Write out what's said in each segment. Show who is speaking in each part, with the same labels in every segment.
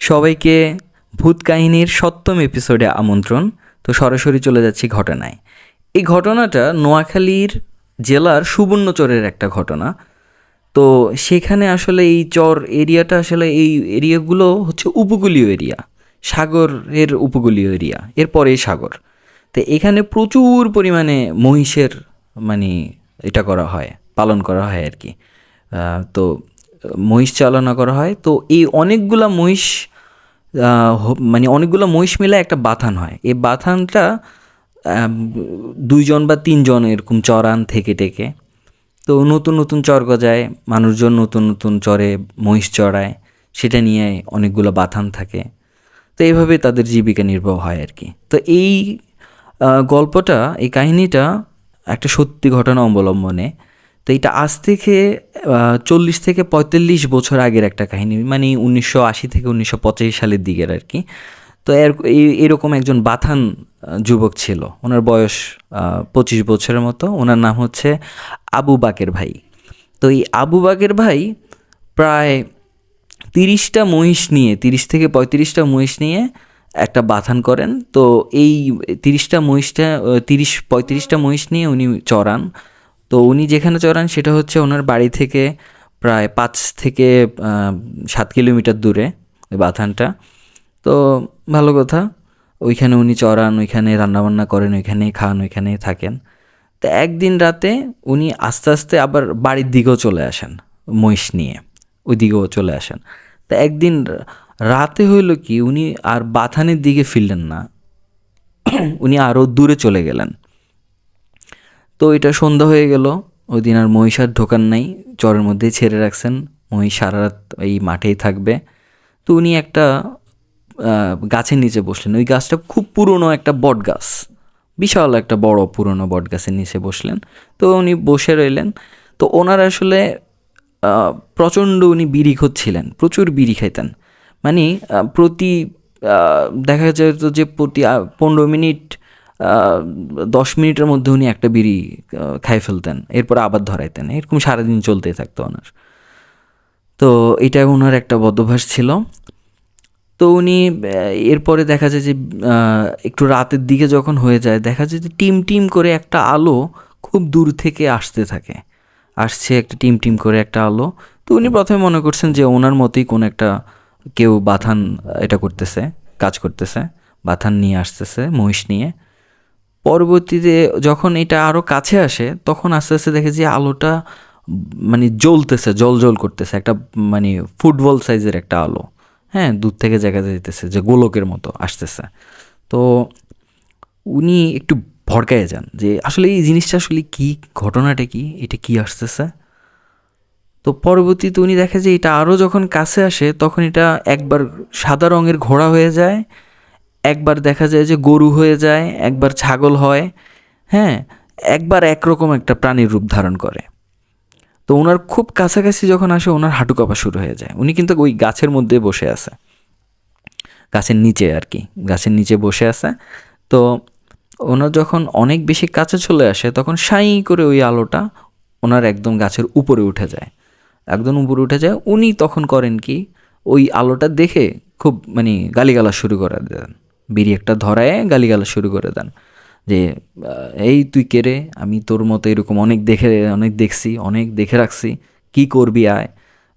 Speaker 1: সবাইকে ভূত কাহিনীর ৭ম এপিসোডে আমন্ত্রণ। তো সরাসরি চলে যাচ্ছি ঘটনায়। এই ঘটনাটা নোয়াখালীর জেলার সুবর্ণচরের একটা ঘটনা। তো সেখানে আসলে এই চর এরিয়াটা আসলে এই এরিয়াগুলো হচ্ছে উপকূলীয় এরিয়া, সাগরের উপকূলীয় এরিয়া, এরপরে সাগর। তো এখানে প্রচুর পরিমাণে মহিষের মানে এটা করা হয়, পালন করা হয় আর কি। তো মহিষ চালনা করা হয়। তো এই অনেকগুলা মহিষ মানে অনেকগুলো মহিষ মিলে একটা বাথান হয়। এই বাথানটা 2জন বা 3জন এরকম চরান থেকে টেকে। তো নতুন নতুন চর গজায়, মানুষজন নতুন নতুন চরে মহিষ চড়ায়, সেটা নিয়ে অনেকগুলো বাথান থাকে। তো এইভাবে তাদের জীবিকা নির্বাহ হয় আর কি। তো এই গল্পটা, এই কাহিনীটা একটা সত্যি ঘটনা অবলম্বনে। তো এটা আজ থেকে 40 থেকে 45 বছর আগের একটা কাহিনী, মানে 1980 থেকে 1985 সালের দিকের আর কি। তো এরকম একজন বাথান যুবক ছিল, ওনার বয়স 25 বছরের মতো। ওনার নাম হচ্ছে আবু বাকের ভাই। তো এই আবু বাকের ভাই প্রায় 30টা মহিষ নিয়ে, 30 থেকে 35টা মহিষ নিয়ে একটা বাথান করেন। তো এই 35টা মহিষ নিয়ে উনি চড়ান। তো উনি যেখানে চড়ান সেটা হচ্ছে ওনার বাড়ি থেকে প্রায় 5 থেকে 7 কিলোমিটার দূরে ওই বাথানটা। তো ভালো কথা, ওইখানে উনি চড়ান, ওইখানে রান্নাবান্না করেন, ওইখানেই খান, ওইখানেই থাকেন। তো একদিন রাতে উনি আস্তে আস্তে আবার বাড়ির দিকেও চলে আসেন, মহিষ নিয়ে ওই দিকেও চলে আসেন। তো একদিন রাতে হইল কি, উনি আর বাথানের দিকে ফিরলেন না, উনি আরও দূরে চলে গেলেন। তো এটা সন্ধ্যা হয়ে গেল, ওই দিন আর মহিষ আর ঢোকান নাই, চরের মধ্যেই ছেড়ে রাখছেন, মহিষ সারা রাত এই মাঠেই থাকবে। তো উনি একটা গাছের নিচে বসলেন। ওই গাছটা খুব পুরনো একটা বট গাছ, বিশাল একটা বড় পুরনো বট গাছের নিচে বসলেন। তো উনি বসে রইলেন। তো ওনার আসলে প্রচণ্ড উনি বিড়ি খাচ্ছিলেন, প্রচুর বিড়ি খাইতেন। মানে প্রতি দেখা যেত যে প্রতি 15 মিনিট 10 মিনিটের মধ্যে উনি একটা বিড়ি খাই ফেলতেন, এরপর আবার ধরাইতেন। এরকম সারাদিন চলতেই থাকতো ওনার। তো এটা ওনার একটা বদভ্যাস ছিল। তো উনি এরপরে দেখা যায় যে একটু রাতের দিকে যখন হয়ে যায়, দেখা যায় যে টিম টিম করে একটা আলো খুব দূর থেকে আসছে একটা টিম টিম করে একটা আলো। তো উনি প্রথমে মনে করছেন যে ওনার মতোই কোনো একটা কেউ বাথান এটা করতেছে, কাজ করতেছে, বাথান নিয়ে আসতেছে মহিষ নিয়ে। পরবর্তীতে যখন এটা আরও কাছে আসে, তখন আস্তে আস্তে দেখে যে আলোটা মানে জ্বলতেছে, জল করতেছে, একটা মানে ফুটবল সাইজের একটা আলো। হ্যাঁ, দূর থেকে দেখা যাইতেছে যে গোলকের মতো আসতেছে। তো উনি একটু ভড়কায় যান যে আসলে এই জিনিসটা আসলে কী, ঘটনাটা কি, এটা কি আসতেছে। তো পরবর্তীতে উনি দেখে যে এটা আরও যখন কাছে আসে, তখন এটা একবার সাদা রঙের ঘোড়া হয়ে যায়, একবার দেখা যায় যে গরু হয়ে যায়, একবার ছাগল হয়, হ্যাঁ, একবার একরকম একটা প্রাণীর রূপ ধারণ করে। তো ওনার খুব কাছাকাছি যখন আসে, ওনার হাঁটু কাঁপা শুরু হয়ে যায়। উনি কিন্তু ওই গাছের মধ্যে বসে আছে, গাছের নিচে আর কি, গাছের নিচে বসে আছে। তো ওনার যখন অনেক বেশি কাছে চলে আসে, তখন সাঁই করে ওই আলোটা ওনার একদম গাছের উপরে উঠে যায়, একদম উপরে উঠে যায়। উনি তখন করেন কি, ওই আলোটা দেখে খুব মানে গালিগালা শুরু করে দেন, বিড়ি একটা ধরায় গালিগালা শুরু করে দেন যে এই তুই কে রে, আমি তোর মতো এরকম অনেক দেখছি, অনেক দেখে রাখছি, কি করবি, আয়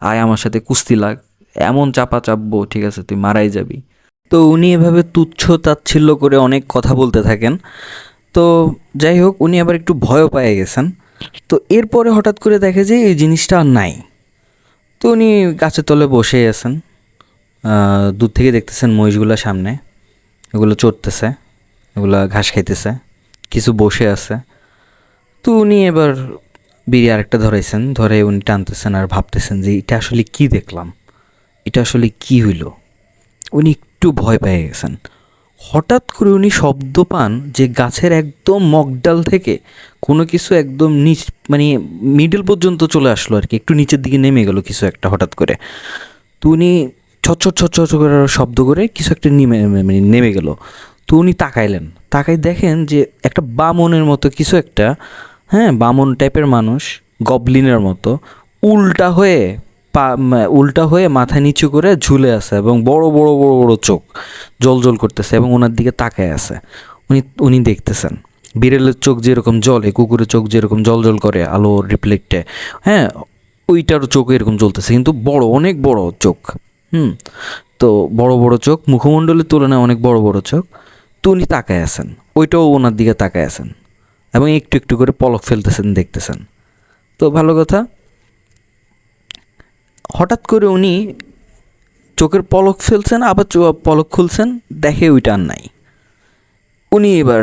Speaker 1: আয় আমার সাথে কুস্তি লাগ, এমন চাপা চাপবো, ঠিক আছে তুই মারাই যাবি। তো উনি এভাবে তুচ্ছ তাচ্ছিল্য করে অনেক কথা বলতে থাকেন। তো যাই হোক, উনি আবার একটু ভয়ও পেয়ে গেছেন। তো এরপরে হঠাৎ করে দেখে যে এই জিনিসটা আর নাই। তো উনি গাছের তলে বসে আছেন, দূর থেকে দেখতেছেন মহিষগুলো সামনে, এগুলো চড়তেছে, এগুলো ঘাস খাইতেছে, কিছু বসে আছে। তো উনি এবার বিড়ি আরেকটা ধরাইছেন, ধরে উনি টানতেছেন আর ভাবতেছেন যে এটা আসলে কি দেখলাম, এটা আসলে কি হইল। উনি একটু ভয় পেয়ে গেছেন। হঠাৎ করে উনি শব্দ পান যে গাছের একদম মগডাল থেকে কোনো কিছু একদম নিচ মানে মিডল পর্যন্ত চলে আসলো আর কি, একটু নিচের দিকে নেমে গেল কিছু একটা হঠাৎ করে। তো উনি ছটছট ছটছট করে শব্দ করে কিছু একটা নেমে গেল। তো উনি তাকাইলেন, তাকাই দেখেন যে একটা বামনের মতো কিছু একটা, হ্যাঁ বামন টাইপের মানুষ, গবলিনের মতো উল্টা হয়ে উল্টা হয়ে মাথা নিচু করে ঝুলে আছে এবং বড় বড় বড় বড় চোখ জল করতেছে এবং ওনার দিকে তাকায় আছে। উনি দেখতেছেন বিড়ালের চোখ যেরকম জ্বলে, কুকুরের চোখ যেরকম জল করে আলো রিফ্লেক্টে, হ্যাঁ ওইটারও চোখ এরকম জ্বলতেছে, কিন্তু বড়, অনেক বড় চোখ। তো বড় বড় চোখ, মুখমণ্ডলের তুলনায় অনেক বড় বড় চোখ। তো উনি তাকায় আছেন, ওইটাও ওনার দিকে তাকায় আছেন এবং একটু একটু করে পলক ফেলতেছেন, দেখতেছেন। তো ভালো কথা, হঠাৎ করে উনি চোখের পলক ফেলছেন, আবার পলক খুলছেন, দেখে ওইটা আর নাই। উনি এবার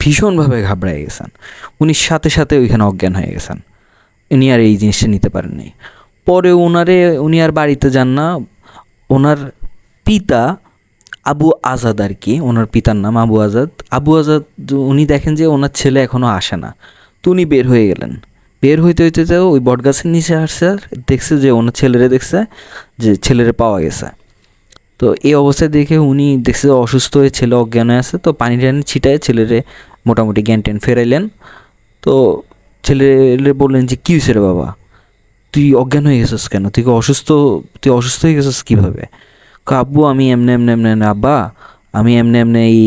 Speaker 1: ভীষণভাবে ঘাবড়ায় গেছেন। উনি সাথে সাথে ওইখানে অজ্ঞান হয়ে গেছেন। উনি আর এই জিনিসটা নিতে পারেননি। পরে উনি আর বাড়িতে যান না। ওনার পিতা আবু আজাদ আর কি, ওনার পিতার নাম আবু আজাদ। উনি দেখেন যে ওনার ছেলে এখনও আসে না। তো উনি বের হয়ে গেলেন। বের হইতে ওই বটগাছের নিচে আসছে, আর দেখছে যে ওনার ছেলেরে দেখছে যে ছেলেরে পাওয়া গেছে। তো এই অবস্থায় দেখে উনি দেখছে যে অসুস্থ হয়ে ছেলে অজ্ঞান হয়ে আছে। তো পানি টানি ছিটায় ছেলেরে মোটামুটি জ্ঞান ট্যান ফেরাইলেন। তো ছেলেরে বললেন যে কী হয়েছে রে বাবা, তুই অজ্ঞান হয়ে গেছিস কেন, তুই অসুস্থ হয়ে গেছিস কীভাবে? আব্বু আমি এমনি আব্বা, আমি এমনি এই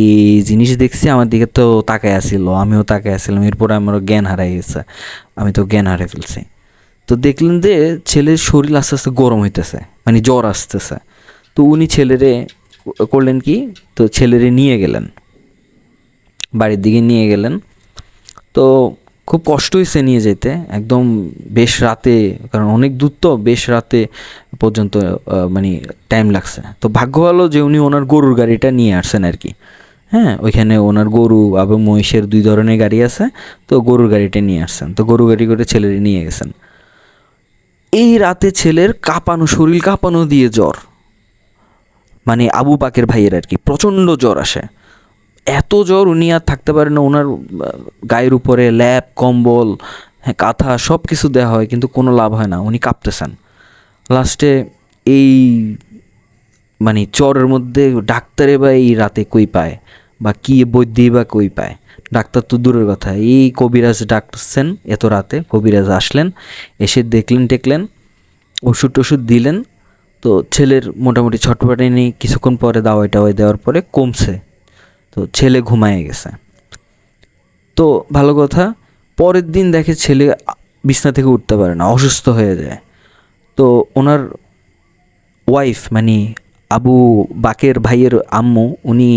Speaker 1: জিনিস দেখছি, আমার দিকে তো তাকায় আসছিল, আমিও তাকায় আসছিলাম, এরপরে আমার জ্ঞান হারাই গেছে, আমি তো জ্ঞান হারিয়ে ফেলছি। তো দেখলেন যে ছেলের শরীর আস্তে আস্তে গরম হইতেছে, মানে জ্বর আসতেছে। তো উনি ছেলেরে করলেন কি, তো ছেলেরে নিয়ে গেলেন, বাড়ির দিকে নিয়ে গেলেন। তো খুব কষ্ট হয়েছে নিয়ে যেতে, একদম বেশ রাতে, কারণ অনেক দূর তো, বেশ রাতে পর্যন্ত মানে টাইম লাগছে। তো ভাগ্য ভালো যে উনি ওনার গরুর গাড়িটা নিয়ে আসছেন আর কি। হ্যাঁ, ওইখানে ওনার গরু এবং মহিষের 2 ধরনের গাড়ি আছে। তো গরুর গাড়িটা নিয়ে আসছেন, তো গরু গাড়ি করে ছেলেরে নিয়ে গেছেন। এই রাতে ছেলের শরীর কাঁপানো দিয়ে জ্বর, মানে আবু বাকের ভাইয়ের আর কি, প্রচণ্ড জ্বর আসে। এত জ্বর উনি আর থাকতে পারেন না। ওনার গায়ের উপরে ল্যাপ, কম্বল, হ্যাঁ কাঁথা সব কিছু দেওয়া হয়, কিন্তু কোনো লাভ হয় না, উনি কাঁপতেছেন। লাস্টে এই মানে জ্বরের মধ্যে ডাক্তারে বা এই রাতে কই পায়, বা কী বৈদ্যই বা কই পায়, ডাক্তার তো দূরের কথা, এই কবিরাজ ডাকছেন এত রাতে। কবিরাজ আসলেন, এসে দেখলেন, ওষুধ দিলেন। তো ছেলের মোটামুটি ছটফটানি কিছুক্ষণ পরে দাওয়াই দেওয়ার পরে কমছে। তো ছেলে ঘুমায় গেছে। তো ভালো কথা, পরের দিন দেখে ছেলে বিছনা থেকে উঠতে পারে না, অসুস্থ হয়ে যায়। তো ওনার ওয়াইফ মানে আবু বাকের ভাইয়ের আম্মু, উনি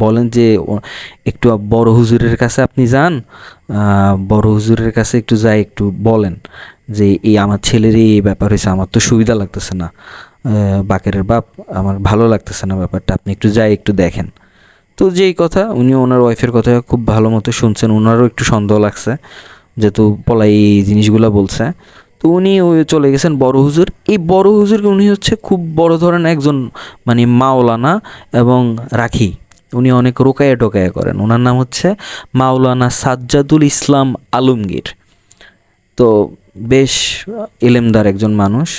Speaker 1: বলেন যে একটু বড় হুজুরের কাছে আপনি যান, বড় হুজুরের কাছে একটু যাই, একটু বলেন যে এই আমার ছেলের এই ব্যাপার হয়েছে, আমার তো সুবিধা লাগতেছে না, বাকেরের বাপ, আমার ভালো লাগতেছে না ব্যাপারটা, আপনি একটু যাই একটু দেখেন। তো যেই কথা, উনি ওনার ওয়াইফের কথা খুব ভালো মতো শুনছেন, ওনারও একটু সন্দেহ লাগছে যেহেতু পলাই এই জিনিসগুলো বলছে। তো উনি চলে গেছেন বড় হুজুর। এই বড় হুজুর উনি হচ্ছে খুব বড় ধরনের একজন মানে মাওলানা এবং রাখি। উনি অনেক রোকায়া টোকায়া করেন। ওনার নাম হচ্ছে মাওলানা সাজ্জাদুল ইসলাম আলমগীর। তো বেশ এলেমদার একজন মানুষ।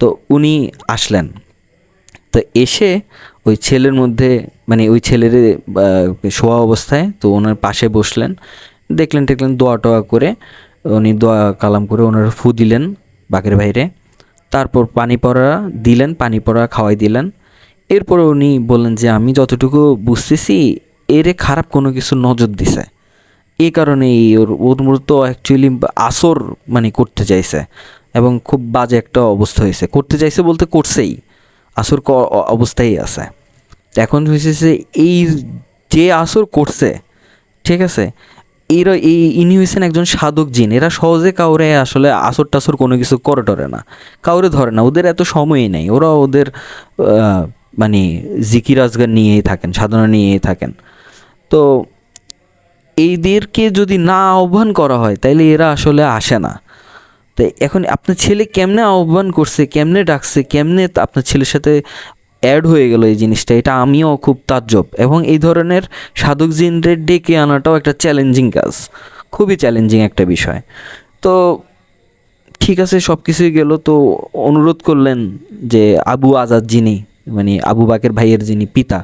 Speaker 1: তো উনি আসলেন। তো এসে ওই ছেলের মধ্যে মানে ওই ছেলের শোয়া অবস্থায় তো ওনার পাশে বসলেন, দেখলেন দোয়া টোয়া করে উনি দোয়া কালাম করে ওনার ফু দিলেন বাকের বাইরে। তারপর পানি পড়া খাওয়াই দিলেন। এরপরে উনি বললেন যে আমি যতটুকু বুঝতেছি এরে খারাপ কোনো কিছু নজর দিছে, এই কারণেই ওর মূলত অ্যাকচুয়ালি আসর মানে করতে চাইছে এবং খুব বাজে একটা অবস্থা হয়েছে। করতে চাইছে বলতে করছেই, আসর অবস্থায় আছে। এখন হয়েছে যে এই যে আসর করছে, ঠিক আছে, ইনি হয়েছেন একজন সাধক জিন। এরা সহজে কাউরে আসলে আসর টাসর কোনো কিছু করে টরে না, কাউরে ধরে না, ওদের এত সময়ই নেই। ওরা ওদের মানে জিকির আজগার নিয়েই থাকেন, সাধনা নিয়েই থাকেন। তো এইদেরকে যদি না আহ্বান করা হয় তাইলে এরা আসলে আসে না। তো এখন আপনার ছেলে কেমনে আহ্বান করছে, কেমনে ডাকছে, কেমনে আপনার ছেলের সাথে অ্যাড হয়ে গেল এই জিনিসটা, এটা আমিও খুব তাজ্জব। এবং এই ধরনের সাধক জিনদের ডেকে আনাটাও একটা চ্যালেঞ্জিং কাজ, খুবই চ্যালেঞ্জিং একটা বিষয়। তো ঠিক আছে, সব কিছুই গেল। তো অনুরোধ করলেন যে আবু আজাদ যিনি মানে আবু বাকের ভাইয়ের যিনি পিতা,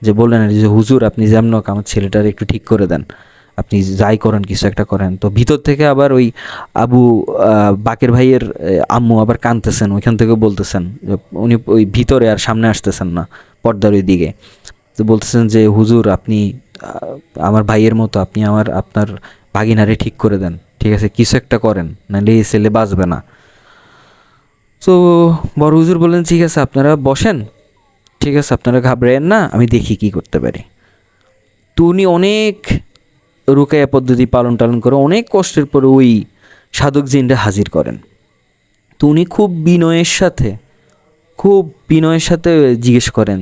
Speaker 1: যে বললেন যে হুজুর আপনি যেমন আমার ছেলেটার একটু ঠিক করে দেন, আপনি যাই করেন কিছু একটা করেন। তো ভিতর থেকে আবার ওই বাকের ভাইয়ের আম্মু আবার কাঁদতেছেন, ওইখান থেকে বলতেছেন যে উনি ওই ভিতরে আর সামনে আসতেছেন না পর্দার ওই দিকে। তো বলতেছেন যে হুজুর আপনি আমার ভাইয়ের মতো, আপনি আপনার ভাগিনারে ঠিক করে দেন, ঠিক আছে, কিছু একটা করেন, নাহলে এই ছেলে বাঁচবে না। তো বড় হুজুর বললেন ঠিক আছে আপনারা বসেন, ঠিক আছে আপনারা ঘাবড়েন না, আমি দেখি কি করতে পারি। তো উনি অনেক রুকাইয়া পদ্ধতি পালন টালন করে অনেক কষ্টের পরে ওই সাধক জিনটা হাজির করেন। তো উনি খুব বিনয়ের সাথে জিজ্ঞেস করেন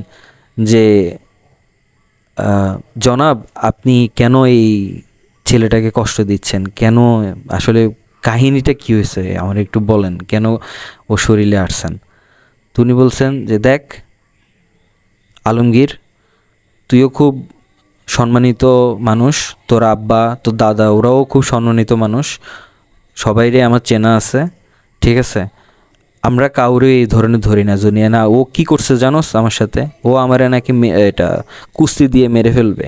Speaker 1: যে জনাব আপনি কেন এই ছেলেটাকে কষ্ট দিচ্ছেন, কেন, আসলে কাহিনীটা কী হয়েছে আমার একটু বলেন, কেন ও শরীরে আসছেন। তো উনি বলছেন যে দেখ আলমগীর, তুইও খুব সম্মানিত মানুষ, তোর আব্বা তোর দাদা ওরাও খুব সম্মানিত মানুষ, সবাইরে আমার চেনা আছে, ঠিক আছে, আমরা কাউরে এই ধরনের ধরি না জনিয়ে না। ও কি করছে জানোস আমার সাথে, ও আমারে নাকি এটা কুস্তি দিয়ে মেরে ফেলবে,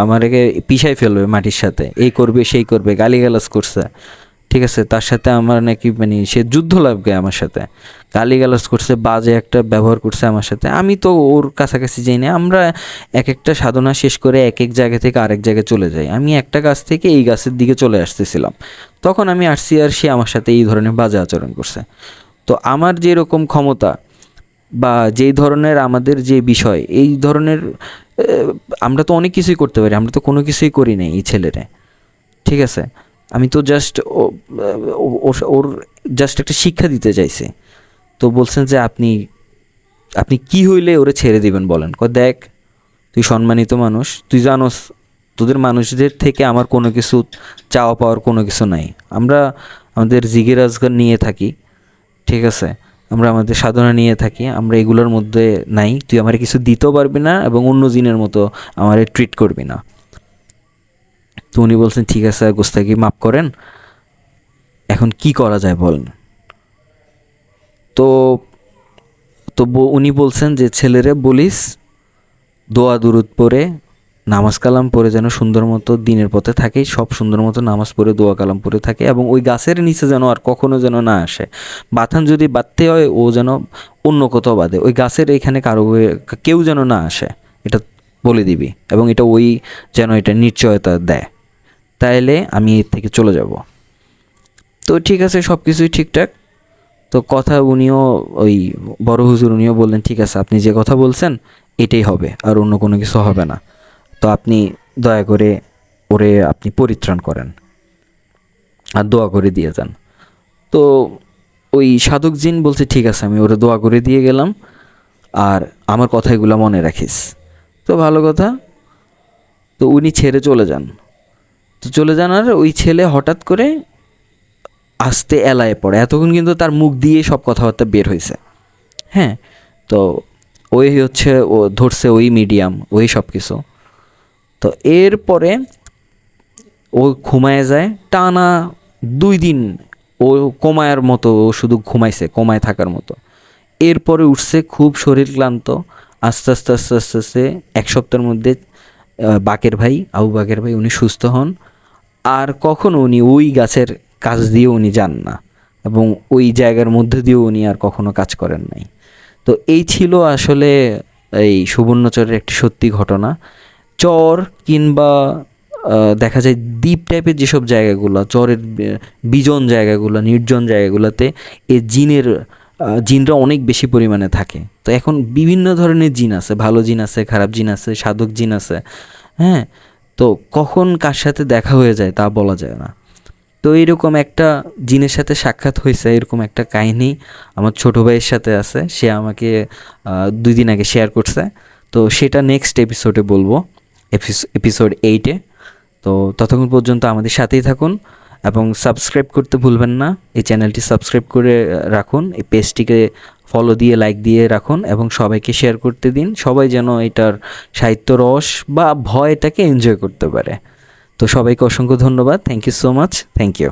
Speaker 1: আমাকে পিষাই ফেলবে মাটির সাথে, এই করবে সেই করবে, গালিগালাজ করছে, ঠিক আছে, তার সাথে আমার নাকি মানে সে যুদ্ধ লাগবে আমার সাথে, গালিগালাজ করছে, বাজে একটা ব্যবহার করছে আমার সাথে। আমি তো ওর কাছাকাছি যাই না, আমরা এক একটা সাধনা শেষ করে এক এক জায়গা থেকে আরেক জায়গায় চলে যাই, আমি একটা গাছ থেকে এই গাছের দিকে চলে আসতেছিলাম, তখন আমি আসছি আর সে আমার সাথে এই ধরনের বাজে আচরণ করছে। তো আমার যেরকম ক্ষমতা বা যেই ধরনের আমাদের যে বিষয়, এই ধরনের আমরা তো অনেক কিছুই করতে পারি, আমরা তো কোনো কিছুই করি নাই এই ছেলেরে, ঠিক আছে, আমি তো জাস্ট ওর জাস্ট একটা শিক্ষা দিতে চাইছি। তো বলছেন যে আপনি আপনি কি হইলে ওরে ছেড়ে দিবেন বলেন। দেখ তুই সম্মানিত মানুষ, তুই জানোস তোদের মানুষদের থেকে আমার কোনো কিছু চাওয়া পাওয়ার কোনো কিছু নাই, আমরা আমাদের জিগির আজগার নিয়ে থাকি, ঠিক আছে, আমরা আমাদের সাধনা নিয়ে থাকি, আমরা এগুলোর মধ্যে নাই, তুই আমার কিছু দিতেও পারবি না এবং অন্য জিনের মতো আমারে ট্রিট করবি না। তো উনি বলছেন ঠিক আছে গোস্তাকি মাফ করেন, এখন কি করা যায় বলেন। তো তো উনি বলছেন যে ছেলেরে বলিস দোয়া দুরুদ পড়ে নামাজ কালাম পড়ে যেন সুন্দর মতো দিনের পথে থাকে, সব সুন্দর মতো নামাজ পড়ে দোয়া কালাম পড়ে থাকে, এবং ওই গাছের নিচে যেন আর কখনো যেন না আসে, বাথান যদি বাঁধতে হয় ও যেন অন্য কোথাও বাঁধে, ওই গাছের এখানে কেউ যেন না আসে, এটা বলে দিবি, এবং এটা ওই যেন এটা নিশ্চয়তা দেয়, তাইলে আমি এর থেকে চলে যাব। তো ঠিক আছে সব কিছুই ঠিকঠাক। তো কথা উনিও ওই বড় হুজুর উনিও বললেন ঠিক আছে আপনি যে কথা বলছেন এটাই হবে, আর অন্য কোনো কিছু হবে না, তো আপনি দয়া করে ওরে আপনি পরিত্রাণ করেন আর দোয়া করে দিয়ে যান। তো ওই সাধক জিন বলছে ঠিক আছে আমি ওরে দোয়া করে দিয়ে গেলাম, আর আমার কথাগুলো মনে রাখিস। তো ভালো কথা। তো উনি ছেড়ে চলে যান। তো চলে যান আর ওই ছেলে হঠাৎ করে আস্তে এলায়ে পড়ে, এতক্ষণ কিন্তু তার মুখ দিয়ে সব কথাবার্তা বের হয়েছে, হ্যাঁ, তো ওই হচ্ছে ও ধরছে ওই মিডিয়াম ওই সব কিছু। তো এরপরে ও ঘুমায় যায় টানা 2 দিন, ও কমায়ের মতো, ও শুধু ঘুমাইছে কমায় থাকার মতো। এরপরে উঠছে খুব শরীর ক্লান্ত, আস্তে আস্তে আস্তে আস্তে আস্তে 1 সপ্তাহের মধ্যে আবু বাকের ভাই উনি সুস্থ হন, আর কখনো উনি ওই গাছের কাজ দিয়ে উনি যান না, এবং ওই জায়গার মধ্যে দিয়েও উনি আর কখনো কাজ করেন নাই। তো এই ছিল আসলে এই সুবর্ণচরের একটি সত্যি ঘটনা। চর কিংবা দেখা যায় দ্বীপ টাইপের যেসব জায়গাগুলো, চরের বিজন জায়গাগুলো, নির্জন জায়গাগুলোতে এই জিনরা অনেক বেশি পরিমাণে থাকে। তো এখন বিভিন্ন ধরনের জিন আছে, ভালো জিন আছে, খারাপ জিন আছে, সাধক জিন আছে, হ্যাঁ, তো কখন কার সাথে দেখা হয়ে যায় তা বলা যায় না। তো এইরকম একটা জিনের সাথে সাক্ষাৎ হয়েছে, এরকম একটা কাহিনী আমার ছোটো ভাইয়ের সাথে আছে, সে আমাকে 2 দিন আগে শেয়ার করছে। তো সেটা নেক্সট এপিসোডে বলবো, এপিসোড 8-এ। তো ততক্ষণ পর্যন্ত আমাদের সাথেই থাকুন এবং সাবস্ক্রাইব করতে ভুলবেন না, এই চ্যানেলটি সাবস্ক্রাইব করে রাখুন, এই পেজটিকে ফলো দিয়ে লাইক দিয়ে রাখুন এবং সবাইকে শেয়ার করতে দিন, সবাই যেন এটার সাহিত্য রস বা ভয়টাকে এনজয় করতে পারে। তো সবাইকে অসংখ্য ধন্যবাদ, thank you so much, thank you.